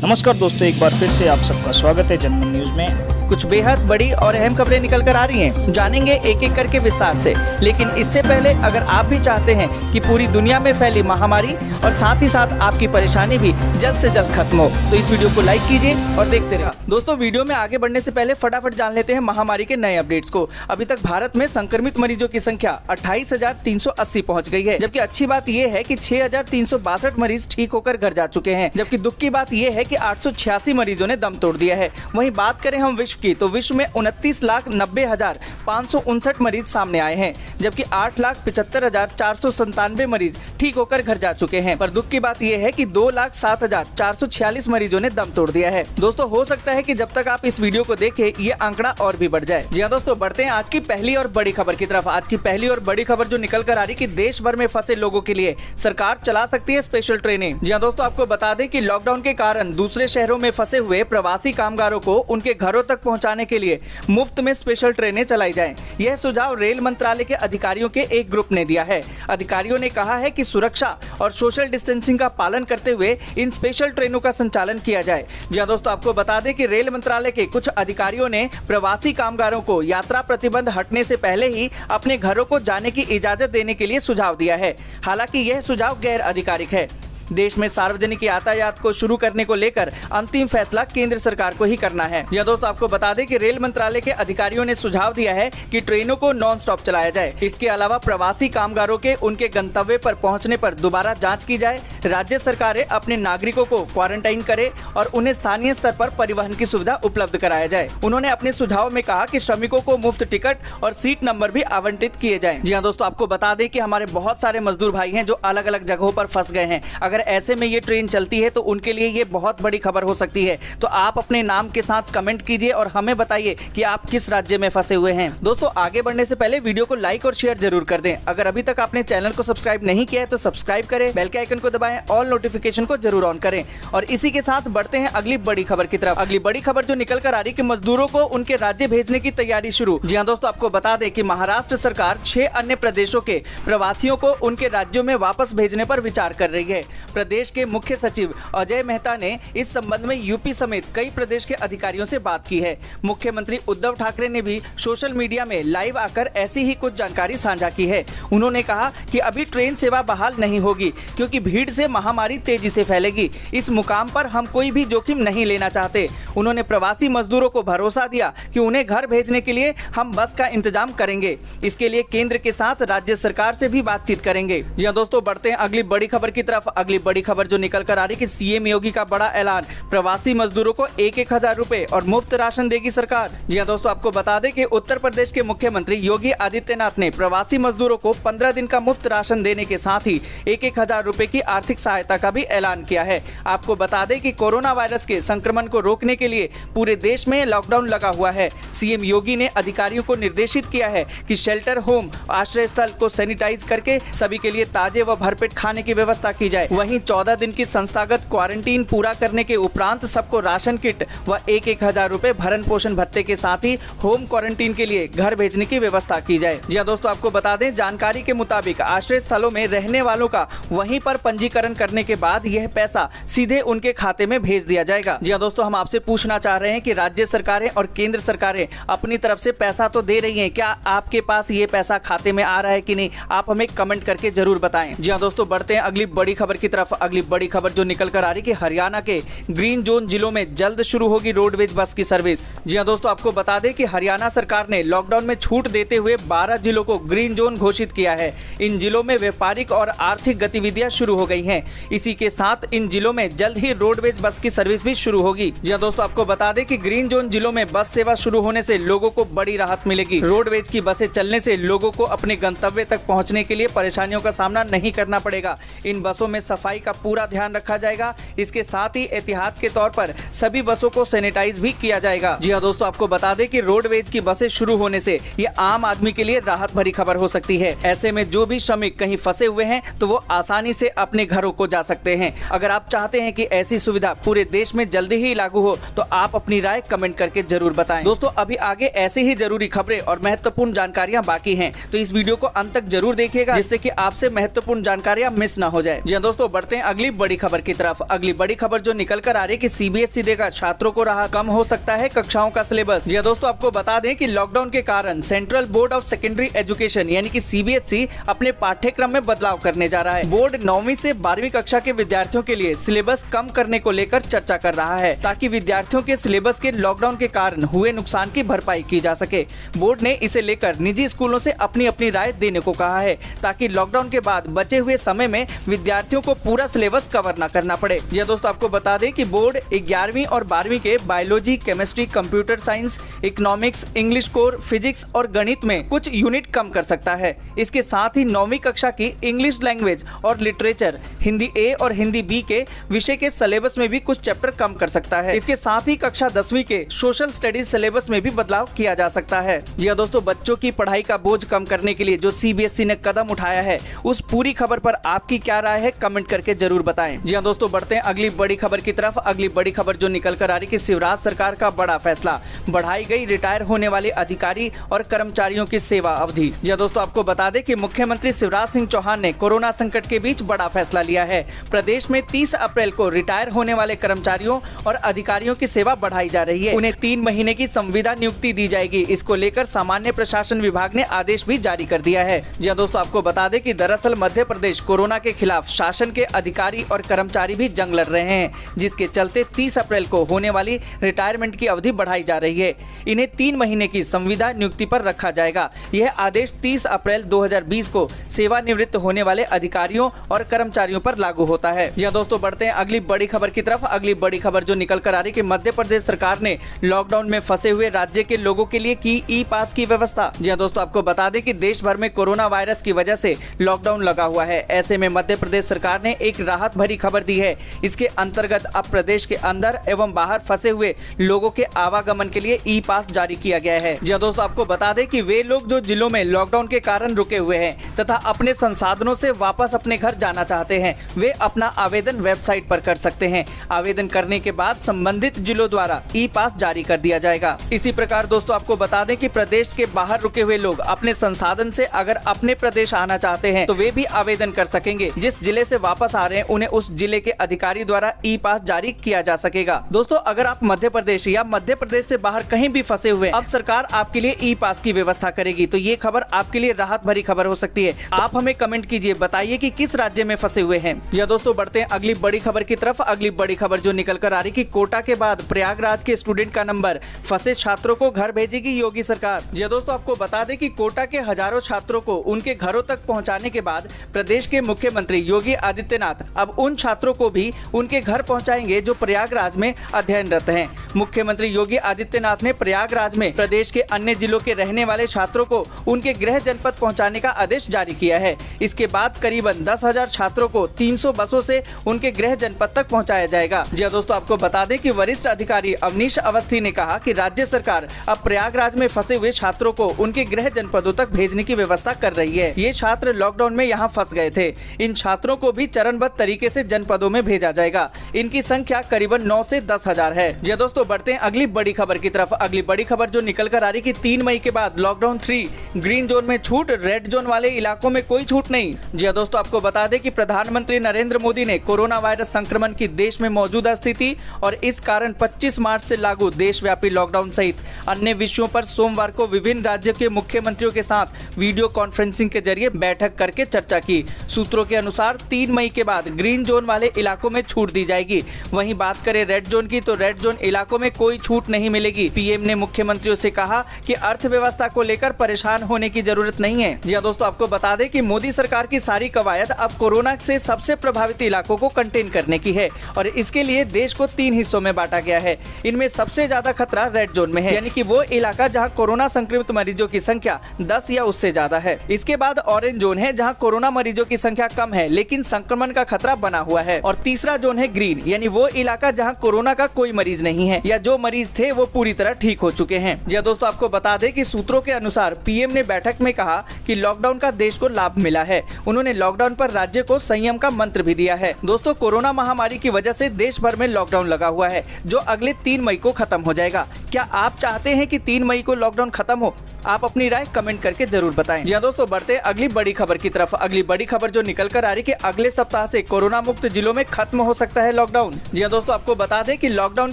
नमस्कार दोस्तों, एक बार फिर से आप सबका स्वागत है जनमन न्यूज में। कुछ बेहद बड़ी और अहम खबरें निकल कर आ रही हैं। जानेंगे एक एक करके विस्तार से। लेकिन इससे पहले अगर आप भी चाहते हैं कि पूरी दुनिया में फैली महामारी और साथ ही साथ आपकी परेशानी भी जल्द से जल्द खत्म हो, तो इस वीडियो को लाइक कीजिए और देखते रहिए। दोस्तों, वीडियो में आगे बढ़ने से पहले फटाफट जान लेते हैं महामारी के नए अपडेट्स को। अभी तक भारत में संक्रमित मरीजों की संख्या 28,380 पहुँच गई है। जबकि अच्छी बात यह है कि 6,362 मरीज ठीक होकर घर जा चुके हैं। जबकि दुख की बात यह है कि 886 मरीजों ने दम तोड़ दिया है। वहीं बात करें हम विश्व की, तो विश्व में 29,90,559 मरीज सामने आए हैं। जबकि 8,75,497 मरीज ठीक होकर घर जा चुके हैं। पर दुख की बात यह है कि 2,07,446 मरीजों ने दम तोड़ दिया है। दोस्तों, हो सकता है कि जब तक आप इस वीडियो को देखें ये आंकड़ा और भी बढ़ जाए। जी हाँ दोस्तों, बढ़ते हैं आज की पहली और बड़ी खबर की तरफ। आज की पहली और बड़ी खबर जो निकल कर आ रही कि देश भर में फंसे लोगों के लिए सरकार चला सकती है स्पेशल ट्रेनें। जी हाँ दोस्तों, आपको बता दें कि लॉकडाउन के कारण दूसरे शहरों में फंसे हुए प्रवासी कामगारों को उनके घरों तक पहुंचाने के लिए मुफ्त में स्पेशल ट्रेनें चलाई जाएं। यह सुझाव रेल मंत्रालय के अधिकारियों के एक ग्रुप ने दिया है। अधिकारियों ने कहा है कि सुरक्षा और सोशल डिस्टेंसिंग का पालन करते हुए इन स्पेशल ट्रेनों का संचालन किया जाए। जी हां दोस्तों, आपको बता दें कि रेल मंत्रालय के कुछ अधिकारियों ने प्रवासी कामगारों को यात्रा प्रतिबंध हटने से पहले ही अपने घरों को जाने की इजाजत देने के लिए सुझाव दिया है। हालांकि यह सुझाव गैर आधिकारिक है। देश में सार्वजनिक यातायात को शुरू करने को लेकर अंतिम फैसला केंद्र सरकार को ही करना है। यह दोस्तों, आपको बता दें कि रेल मंत्रालय के अधिकारियों ने सुझाव दिया है कि ट्रेनों को नॉन स्टॉप चलाया जाए। इसके अलावा प्रवासी कामगारों के उनके गंतव्य पर पहुंचने पर दोबारा जांच की जाए। राज्य सरकारें अपने नागरिकों को क्वारंटाइन करे और उन्हें स्थानीय स्तर पर परिवहन की सुविधा उपलब्ध कराया जाए। उन्होंने अपने सुझाव में कहा कि श्रमिकों को मुफ्त टिकट और सीट नंबर भी आवंटित किए जाए। जी हाँ दोस्तों, आपको बता दें कि हमारे बहुत सारे मजदूर भाई हैं जो अलग अलग जगहों पर फंस गए हैं। अगर ऐसे में ये ट्रेन चलती है तो उनके लिए ये बहुत बड़ी खबर हो सकती है। तो आप अपने नाम के साथ कमेंट कीजिए और हमें बताइए कि आप किस राज्य में फंसे हुए हैं। दोस्तों, आगे बढ़ने से पहले वीडियो को लाइक और शेयर जरूर कर दें। अगर अभी तक आपने चैनल को सब्सक्राइब नहीं किया है तो सब्सक्राइब करें, बेल के आइकन को दबाएं, ऑल नोटिफिकेशन को जरूर ऑन करें। और इसी के साथ बढ़ते हैं अगली बड़ी खबर की तरफ। अगली बड़ी खबर जो निकल कर आ रही कि मजदूरों को उनके राज्य भेजने की तैयारी शुरू। जी हाँ दोस्तों, आपको बता दें कि महाराष्ट्र सरकार 6 अन्य प्रदेशों के प्रवासियों को उनके राज्यों में वापस भेजने पर विचार कर रही है। प्रदेश के मुख्य सचिव अजय मेहता ने इस संबंध में यूपी समेत कई प्रदेश के अधिकारियों से बात की है। मुख्यमंत्री उद्धव ठाकरे ने भी सोशल मीडिया में लाइव आकर ऐसी ही कुछ जानकारी साझा की है। उन्होंने कहा कि अभी ट्रेन सेवा बहाल नहीं होगी क्योंकि भीड़ से महामारी तेजी से फैलेगी। इस मुकाम पर हम कोई भी जोखिम नहीं लेना चाहते। उन्होंने प्रवासी मजदूरों को भरोसा दिया कि उन्हें घर भेजने के लिए हम बस का इंतजाम करेंगे। इसके लिए केंद्र के साथ राज्य सरकार से भी बातचीत करेंगे। जी हां दोस्तों, बढ़ते हैं अगली बड़ी खबर की तरफ। अगली बड़ी खबर जो निकल कर आ रही कि सीएम योगी का बड़ा ऐलान, प्रवासी मजदूरों को 1,000 रुपए और मुफ्त राशन देगी सरकार। जी हां दोस्तों, आपको बता दें कि उत्तर प्रदेश के मुख्यमंत्री योगी आदित्यनाथ ने प्रवासी मजदूरों को 15 दिन का मुफ्त राशन देने के साथ ही 1,000 रुपए की आर्थिक सहायता का भी ऐलान किया है। आपको बता दें कि कोरोना वायरस के संक्रमण को रोकने के लिए पूरे देश में लॉकडाउन लगा हुआ है। सीएम योगी ने अधिकारियों को निर्देशित किया है कि शेल्टर होम, आश्रय स्थल को सैनिटाइज करके सभी के लिए ताजे व भरपेट खाने की व्यवस्था की जाए। वहीं 14 दिन की संस्थागत क्वारंटीन पूरा करने के उपरांत सबको राशन किट व 1,000 रुपए भरण पोषण भत्ते के साथ ही होम क्वारंटीन के लिए घर भेजने की व्यवस्था की जाए। जी हां दोस्तों, आपको बता दें जानकारी के मुताबिक आश्रय स्थलों में रहने वालों का वहीं पर पंजीकरण करने के बाद यह पैसा सीधे उनके खाते में भेज दिया जाएगा। जी हां दोस्तों, हम आपसे पूछना चाह रहे हैं कि राज्य सरकारें और केंद्र सरकारें अपनी तरफ से पैसा तो दे रही हैं, क्या आपके पास ये पैसा खाते में आ रहा है कि नहीं? आप हमें कमेंट करके जरूर बताएं। जी हां दोस्तों, बढ़ते हैं अगली बड़ी खबर की तरफ। अगली बड़ी खबर जो निकल कर आ रही कि हरियाणा के ग्रीन जोन जिलों में जल्द शुरू होगी रोडवेज बस की सर्विस। जी हां दोस्तों, आपको बता दें कि हरियाणा सरकार ने लॉकडाउन में छूट देते हुए 12 जिलों को ग्रीन जोन घोषित किया है। इन जिलों में व्यापारिक और आर्थिक गतिविधियां शुरू हो गई हैं। इसी के साथ इन जिलों में जल्द ही रोडवेज बस की सर्विस भी शुरू होगी। जी हां दोस्तों, आपको बता दें कि ग्रीन जोन जिलों में बस सेवा शुरू होने से लोगों को बड़ी राहत मिलेगी। रोडवेज की बसें चलने से लोगों को अपने गंतव्य तक पहुंचने के लिए परेशानियों का सामना नहीं करना पड़ेगा। इन बसों में सफाई का पूरा ध्यान रखा जाएगा। इसके साथ ही एहतियात के तौर पर सभी बसों को सैनिटाइज भी किया जाएगा। जी हाँ दोस्तों, आपको बता दें कि रोडवेज की बसें शुरू होने से ये आम आदमी के लिए राहत भरी खबर हो सकती है। ऐसे में जो भी श्रमिक कहीं फंसे हुए हैं तो वो आसानी से अपने घरों को जा सकते हैं। अगर आप चाहते हैं कि ऐसी सुविधा पूरे देश में जल्दी ही लागू हो तो आप अपनी राय कमेंट करके जरूर बताएं। दोस्तों, अभी आगे ऐसे ही जरूरी खबरें और महत्वपूर्ण जानकारियां बाकी हैं, तो इस वीडियो को अंत तक जरूर देखिएगा जिससे कि आपसे महत्वपूर्ण जानकारियां मिस ना हो जाए। जी हाँ दोस्तों, बढ़ते हैं अगली बड़ी खबर की तरफ। अगली बड़ी खबर जो निकल कर आ रही है कि सीबीएसई देगा छात्रों को राहत, कम हो सकता है कक्षाओं का सिलेबस। जी दोस्तों, आपको बता दें कि लॉकडाउन के कारण central board of secondary education यानी कि सीबीएसई अपने पाठ्यक्रम में बदलाव करने जा रहा है। बोर्ड 9वीं से 12वीं कक्षा के विद्यार्थियों के लिए सिलेबस कम करने को लेकर चर्चा कर रहा है ताकि विद्यार्थियों के सिलेबस के लॉकडाउन के कारण हुए नुकसान की भरपाई की जा सके। बोर्ड ने इसे लेकर निजी स्कूलों से अपनी अपनी राय देने को कहा है ताकि लॉकडाउन के बाद बचे हुए समय में विद्यार्थियों को पूरा सिलेबस कवर न करना पड़े। यह दोस्तों आपको बता दें कि बोर्ड 11वीं और 12वीं के biology, chemistry, computer science, economics, English core, physics और गणित में कुछ यूनिट कम कर सकता है। इसके साथ ही 9वीं कक्षा की इंग्लिश लैंग्वेज और लिटरेचर, हिंदी ए और हिंदी बी के विषय के सिलेबस में भी कुछ चैप्टर कम कर सकता है। इसके साथ ही कक्षा 10वीं के सोशल स्टडीज सिलेबस में भी बदलाव किया जा सकता है। यह दोस्तों बच्चों की पढ़ाई का बोझ कम करने के लिए जो सीबीएसई ने कदम उठाया है, उस पूरी खबर पर आपकी क्या राय है, कमेंट करके जरूर बताएं। जी हां दोस्तों, बढ़ते हैं अगली बड़ी खबर की तरफ। अगली बड़ी खबर जो निकल कर आ रही कि शिवराज सरकार का बड़ा फैसला, बढ़ाई गई रिटायर होने वाले अधिकारी और कर्मचारियों की सेवा अवधि। जी हां दोस्तों, आपको बता दें कि मुख्यमंत्री शिवराज सिंह चौहान ने कोरोना संकट के बीच बड़ा फैसला लिया है। प्रदेश में 30 अप्रैल को रिटायर होने वाले कर्मचारियों और अधिकारियों की सेवा बढ़ाई जा रही है। उन्हें 3 महीने की संविदा नियुक्ति दी जाएगी। इसको लेकर सामान्य प्रशासन विभाग ने आदेश भी जारी कर दिया है। जी हां दोस्तों, आपको बता दें कि दरअसल मध्य प्रदेश कोरोना के खिलाफ शासन के अधिकारी और कर्मचारी भी जंग लड़ रहे हैं, जिसके चलते 30 अप्रैल को होने वाली रिटायरमेंट की अवधि बढ़ाई जा रही है। इन्हें 3 महीने की संविदा नियुक्ति पर रखा जाएगा। यह आदेश 30 अप्रैल 2020 को सेवानिवृत्त होने वाले अधिकारियों और कर्मचारियों पर लागू होता है। जी हां दोस्तों, बढ़ते हैं अगली बड़ी खबर की तरफ। अगली बड़ी खबर जो निकल कर आ रही कि मध्य प्रदेश सरकार ने लॉकडाउन में फंसे हुए राज्य के लोगों के लिए की ई पास की व्यवस्था। जी हां दोस्तों, आपको बता दें कि देश भर में कोरोना वायरस की वजह से लॉकडाउन लगा हुआ है। ऐसे में मध्य प्रदेश सरकार ने एक राहत भरी खबर दी है। इसके अंतर्गत अब प्रदेश के अंदर एवं बाहर फंसे हुए लोगों के आवागमन के लिए ई पास जारी किया गया है। जी हां दोस्तों, आपको बता दें कि वे लोग जो जिलों में लॉकडाउन के कारण रुके हुए हैं तथा अपने संसाधनों से वापस अपने घर जाना चाहते हैं, वे अपना आवेदन वेबसाइट पर कर सकते हैं। आवेदन करने के बाद संबंधित जिलों द्वारा ई पास जारी कर दिया जाएगा। इसी प्रकार दोस्तों, आपको बता दें कि प्रदेश के बाहर रुके हुए लोग अपने संसाधन से अगर अपने प्रदेश आना चाहते हैं तो वे भी आवेदन कर सकेंगे। जिस जिले से वापस आ रहे हैं उन्हें उस जिले के अधिकारी द्वारा ई पास जारी किया जा सकेगा। दोस्तों, अगर आप मध्य प्रदेश या मध्य प्रदेश से बाहर कहीं भी फंसे हुए, अब सरकार आपके लिए ई पास की व्यवस्था करेगी, तो ये खबर आपके लिए राहत भरी खबर हो सकती है। आप हमें कमेंट कीजिए, बताइए कि किस राज्य में फंसे हुए हैं। या दोस्तों, बढ़ते हैं अगली बड़ी खबर की तरफ। अगली बड़ी खबर जो निकल कर आ रही कि कोटा के बाद प्रयागराज के स्टूडेंट का नंबर, फंसे छात्रों को घर भेजेगी योगी सरकार। जी दोस्तों, आपको बता दें कि कोटा के हजारों छात्रों को उनके घरों तक पहुंचाने के बाद प्रदेश के मुख्यमंत्री योगी आदित्यनाथ अब उन छात्रों को भी उनके घर पहुंचाएंगे जो प्रयागराज में अध्ययनरत हैं। मुख्यमंत्री योगी आदित्यनाथ ने प्रयागराज में प्रदेश के अन्य जिलों के रहने वाले छात्रों को उनके गृह जनपद पहुंचाने का आदेश जारी किया है। इसके बाद करीबन 10,000 छात्रों को 300 बसों से उनके गृह जनपद तक पहुंचाया जाएगा। जी दोस्तों, आपको बता दें कि वरिष्ठ अधिकारी अवनीश अवस्थी ने कहा कि राज्य सरकार अब प्रयागराज में फंसे हुए छात्रों को उनके गृह जनपदों तक भेजने की व्यवस्था कर रही है। ये छात्र लॉकडाउन में यहाँ फंस गए थे। इन छात्रों को भी चरणबद्ध तरीके से जनपदों में भेजा जाएगा। इनकी संख्या करीबन 9 से 10,000 है। जी दोस्तों, बढ़ते हैं अगली बड़ी खबर की तरफ। अगली बड़ी खबर जो निकल कर आ रही कि 3 मई के बाद लॉकडाउन 3, ग्रीन जोन में छूट, रेड जोन वाले इलाकों में कोई छूट नहीं। जी दोस्तों, आपको बता दें कि प्रधानमंत्री नरेंद्र मोदी ने कोरोना वायरस संक्रमण की देश में मौजूदा स्थिति और इस कारण 25 मार्च से लागू देशव्यापी लॉकडाउन सहित अन्य विषयों पर सोमवार को विभिन्न राज्यों के मुख्यमंत्रियों के साथ वीडियो कॉन्फ्रेंसिंग के जरिए बैठक करके चर्चा की। सूत्रों के अनुसार 3 मई के बाद ग्रीन जोन वाले इलाकों में छूट दी जाएगी। वहीं बात करें रेड जोन की, तो रेड जोन इलाकों में कोई छूट नहीं मिलेगी। पीएम ने मुख्यमंत्रियों से कहा कि अर्थव्यवस्था को लेकर परेशान होने की जरूरत नहीं है। जी दोस्तों, आपको बता दें कि मोदी सरकार की सारी कवायद अब कोरोना से सबसे प्रभावित इलाकों को कंटेन करने की है और इसके लिए देश को 3 हिस्सों में बांटा गया है। इनमें सबसे ज्यादा खतरा रेड जोन में है, यानी कि वो इलाका जहां कोरोना संक्रमित मरीजों की संख्या 10 या उससे ज्यादा है। इसके बाद ऑरेंज जोन है जहां कोरोना मरीजों की संख्या कम है लेकिन संक्रमण का खतरा बना हुआ है, और तीसरा जोन है ग्रीन, यानी वो इलाका जहां कोरोना का कोई मरीज नहीं है या जो मरीज थे वो पूरी तरह ठीक हो चुके हैं। जी दोस्तों, आपको बता दें कि सूत्रों के अनुसार पीएम ने बैठक में कहा कि लॉकडाउन का देश को लाभ मिला है। उन्होंने लॉकडाउन पर राज्य को संयम का मंत्र भी दिया है। दोस्तों, कोरोना महामारी की वजह से देश भर में लॉकडाउन लगा हुआ है जो अगले 3 मई को खत्म हो जाएगा। क्या आप चाहते हैं कि 3 मई को लॉकडाउन खत्म हो? आप अपनी राय कमेंट करके जरूर बताएं। जी दोस्तों, बढ़ते अगली बड़ी खबर की तरफ। अगली बड़ी खबर जो निकल कर आ रही कि अगले सप्ताह से कोरोना मुक्त जिलों में खत्म हो सकता है लॉकडाउन। जी दोस्तों, आपको बता दें कि लॉकडाउन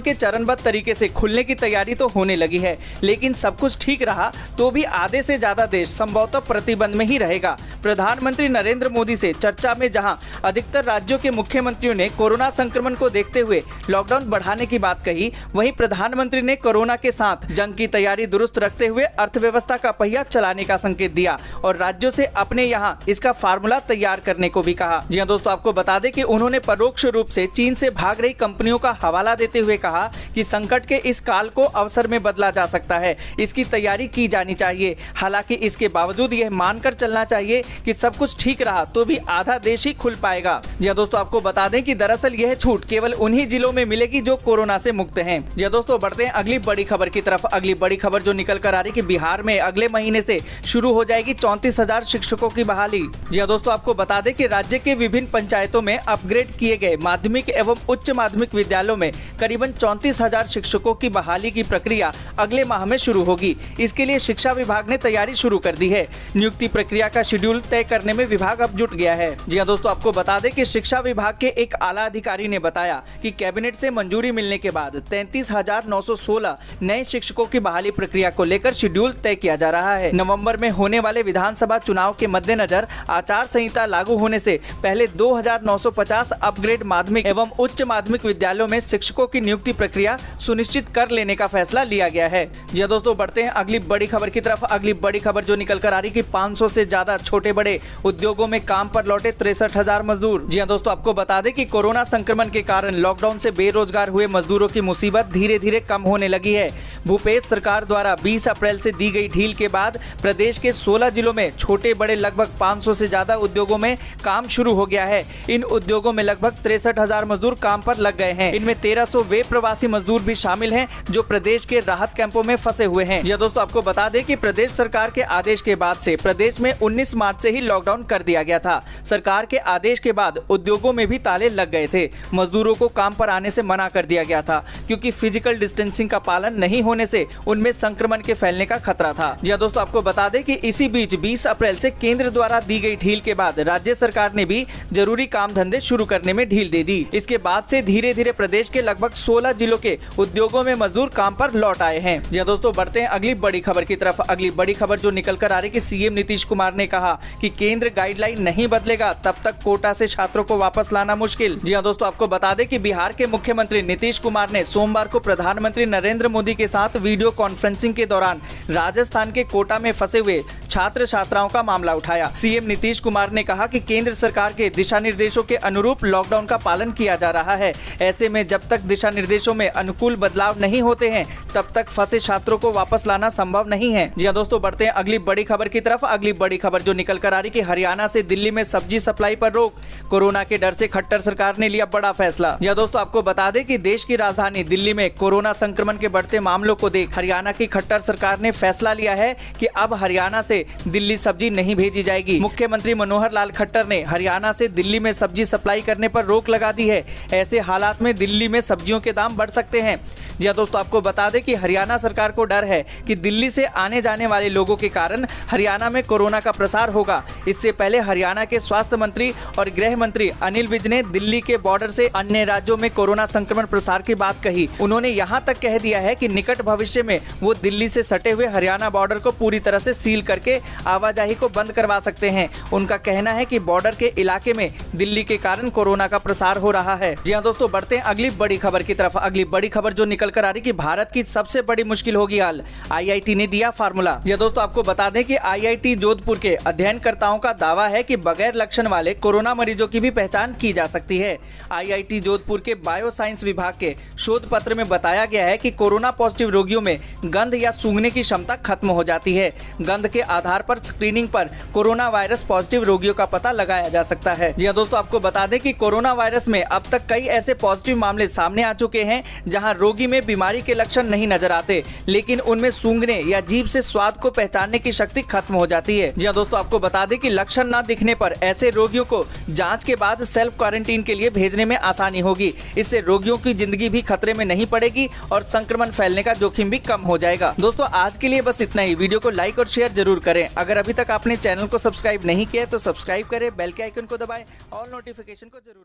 के चरणबद्ध तरीके से खुलने की तैयारी तो होने लगी है, लेकिन सब कुछ ठीक रहा तो भी आधे से ज्यादा देश संभवतः प्रतिबंध में ही रहेगा। प्रधानमंत्री नरेंद्र मोदी से चर्चा में जहां अधिकतर राज्यों के मुख्यमंत्रियों ने कोरोना संक्रमण को देखते हुए लॉकडाउन बढ़ाने की बात कही, वहीं प्रधानमंत्री ने कोरोना के साथ जंग की तैयारी दुरुस्त रखते हुए अर्थव्यवस्था का पहिया चलाने का संकेत दिया और राज्यों से अपने यहां इसका फार्मूला तैयार करने को भी कहा। जी दोस्तों, आपको बता दें कि उन्होंने परोक्ष रूप से चीन से भाग रही कंपनियों का हवाला देते हुए कहा कि संकट के इस काल को अवसर में बदला जा सकता है, इसकी तैयारी की जानी चाहिए। हालांकि इसके बावजूद यह मानकर चलना चाहिए कि सब कुछ ठीक रहा तो भी आधा देश ही खुल पाएगा। जी दोस्तों, आपको बता दें कि दरअसल यह छूट केवल उन्हीं जिलों में मिलेगी जो कोरोना से मुक्त हैं। जी दोस्तों, बढ़ते हैं अगली बड़ी खबर की तरफ। अगली बड़ी खबर जो निकल कर आ रही कि बिहार में अगले महीने से शुरू हो जाएगी 34,000 शिक्षकों की बहाली। जी दोस्तों, आपको बता दें कि राज्य के विभिन्न पंचायतों में अपग्रेड किए गए माध्यमिक एवं उच्च माध्यमिक विद्यालयों में करीबन 34,000 शिक्षकों की बहाली की प्रक्रिया अगले माह में शुरू होगी। इसके लिए शिक्षा विभाग ने तैयारी शुरू कर दी है। नियुक्ति प्रक्रिया का शेड्यूल तय करने में विभाग अब जुट गया है। जी दोस्तों, आपको बता दें कि शिक्षा विभाग के एक आला अधिकारी ने बताया कि कैबिनेट से मंजूरी मिलने के बाद 33,916 नए शिक्षकों की बहाली प्रक्रिया को लेकर शेड्यूल तय किया जा रहा है। नवंबर में होने वाले विधानसभा चुनाव के मद्देनजर आचार संहिता लागू होने से पहले 2,950 अपग्रेड माध्यमिक एवं उच्च माध्यमिक विद्यालयों में शिक्षकों की नियुक्ति प्रक्रिया सुनिश्चित कर लेने का फैसला लिया गया है। जी दोस्तों, बढ़ते हैं अगली बड़ी खबर की तरफ। अगली बड़ी खबर जो निकल कर आ रही कि 500 से ज्यादा छोटे बड़े उद्योगों में काम पर लौटे 63,000 मजदूर। जी दोस्तों, आपको बता दें कि कोरोना संक्रमण के कारण लॉकडाउन से बेरोजगार हुए मजदूरों की मुसीबत धीरे धीरे कम होने लगी है। भूपेश सरकार द्वारा 20 अप्रैल से दी गई ढील के बाद प्रदेश के 16 जिलों में छोटे बड़े लगभग 500 से ज्यादा उद्योगों में काम शुरू हो गया है। इन उद्योगों में लगभग 63,000 मजदूर काम पर लग गए हैं। इनमें 1300 वे प्रवासी मजदूर भी शामिल हैं जो प्रदेश के राहत कैंपों में फंसे हुए हैं। जी दोस्तों, आपको बता दें कि प्रदेश सरकार के आदेश के बाद से प्रदेश में 19 मार्च से ही लॉकडाउन कर दिया गया था। सरकार के आदेश के बाद उद्योगों में भी ताले लग गए थे। मजदूरों को काम पर आने से मना कर दिया गया था क्योंकि फिजिकल डिस्टेंसिंग का पालन नहीं होने से उनमें संक्रमण के फैलने का खतरा था। जी दोस्तों, आपको बता दें कि इसी बीच 20 अप्रैल से केंद्र द्वारा दी गई ढील के बाद राज्य सरकार ने भी जरूरी काम धंधे शुरू करने में ढील दे दी। इसके बाद से धीरे धीरे प्रदेश के लगभग 16 जिलों के उद्योगों में मजदूर काम पर लौट आए हैं। जी दोस्तों, बढ़ते हैं अगली बड़ी खबर की तरफ। अगली बड़ी खबर जो निकल कर आ रही कि सीएम नीतीश कुमार ने कहा कि केंद्र गाइडलाइन नहीं बदलेगा तब तक कोटा से छात्रों को वापस लाना मुश्किल। जी दोस्तों, आपको बता दें कि बिहार के मुख्यमंत्री नीतीश कुमार ने सोमवार को प्रधानमंत्री नरेंद्र मोदी के साथ वीडियो कॉन्फ्रेंसिंग के दौरान राजस्थान के कोटा में फंसे हुए छात्र छात्राओं का मामला उठाया। सीएम नीतीश कुमार ने कहा कि केंद्र सरकार के दिशा निर्देशों के अनुरूप लॉकडाउन का पालन किया जा रहा है। ऐसे में जब तक दिशा निर्देशों में अनुकूल बदलाव नहीं होते हैं तब तक फंसे छात्रों को वापस लाना संभव नहीं है। जी दोस्तों, बढ़ते हैं अगली बड़ी खबर की तरफ। अगली बड़ी खबर जो निकल कर आ रही कि हरियाणा से दिल्ली में सब्जी सप्लाई पर रोक। कोरोना के डर से खट्टर सरकार ने लिया बड़ा फैसला। जी दोस्तों, आपको बता दें कि देश की राजधानी दिल्ली में कोरोना संक्रमण के बढ़ते मामलों को देख हरियाणा की खट्टर सरकार ने फैसला लिया है कि अब हरियाणा से दिल्ली सब्जी नहीं भेजी जाएगी। मुख्यमंत्री मनोहर लाल खट्टर ने हरियाणा से दिल्ली में सब्जी सप्लाई करने पर रोक लगा दी है। ऐसे हालात में दिल्ली में सब्जियों के दाम बढ़ सकते हैं। जी दोस्तों, आपको बता दें कि हरियाणा सरकार को डर है कि दिल्ली से आने जाने वाले लोगों के कारण हरियाणा में कोरोना का प्रसार होगा। इससे पहले हरियाणा के स्वास्थ्य मंत्री और गृह मंत्री अनिल विज ने दिल्ली के बॉर्डर से अन्य राज्यों में कोरोना संक्रमण प्रसार की बात कही। उन्होंने यहां तक कह दिया है कि निकट भविष्य में वो दिल्ली से सटे हुए हरियाणा बॉर्डर को पूरी तरह से सील करके आवाजाही को बंद करवा सकते हैं। उनका कहना है कि बॉर्डर के इलाके में दिल्ली के कारण कोरोना का प्रसार हो रहा है। जी हाँ दोस्तों, बढ़ते हैं अगली बड़ी खबर की तरफ। अगली बड़ी खबर जो निकल कर आ रही कि भारत की सबसे बड़ी मुश्किल होगी हल, आईआईटी ने दिया फार्मूला। जी दोस्तों, आपको बता दें कि आईआईटी जोधपुर के अध्ययनकर्ताओं का दावा है कि बगैर लक्षण वाले कोरोना मरीजों की भी पहचान की जा सकती है। आईआईटी जोधपुर के बायो साइंस विभाग के शोध पत्र में बताया गया है कि कोरोना पॉजिटिव रोगियों में गंध या सूंघने की क्षमता खत्म हो जाती है। गंध के आधार पर स्क्रीनिंग पर कोरोना वायरस पॉजिटिव रोगियों का पता लगाया जा सकता है। जी दोस्तों, आपको बता दें कि कोरोना वायरस में अब तक कई ऐसे पॉजिटिव मामले सामने आ चुके हैं जहां रोगी में बीमारी के लक्षण नहीं नजर आते, लेकिन उनमें सूंघने या जीभ से स्वाद को पहचानने की शक्ति खत्म हो जाती है। जी दोस्तों, आपको बता दें कि लक्षण न दिखने पर ऐसे रोगियों को जांच के बाद सेल्फ क्वारंटीन के लिए भेजने में आसानी होगी। इससे रोगियों की जिंदगी भी खतरे में नहीं पड़ेगी और संक्रमण फैलने का जोखिम भी कम हो जाएगा। दोस्तों, आज के लिए बस बस इतना ही। वीडियो को लाइक और शेयर जरूर करें। अगर अभी तक आपने चैनल को सब्सक्राइब नहीं किया है तो सब्सक्राइब करें, बेल के आइकन को दबाएं और नोटिफिकेशन को जरूर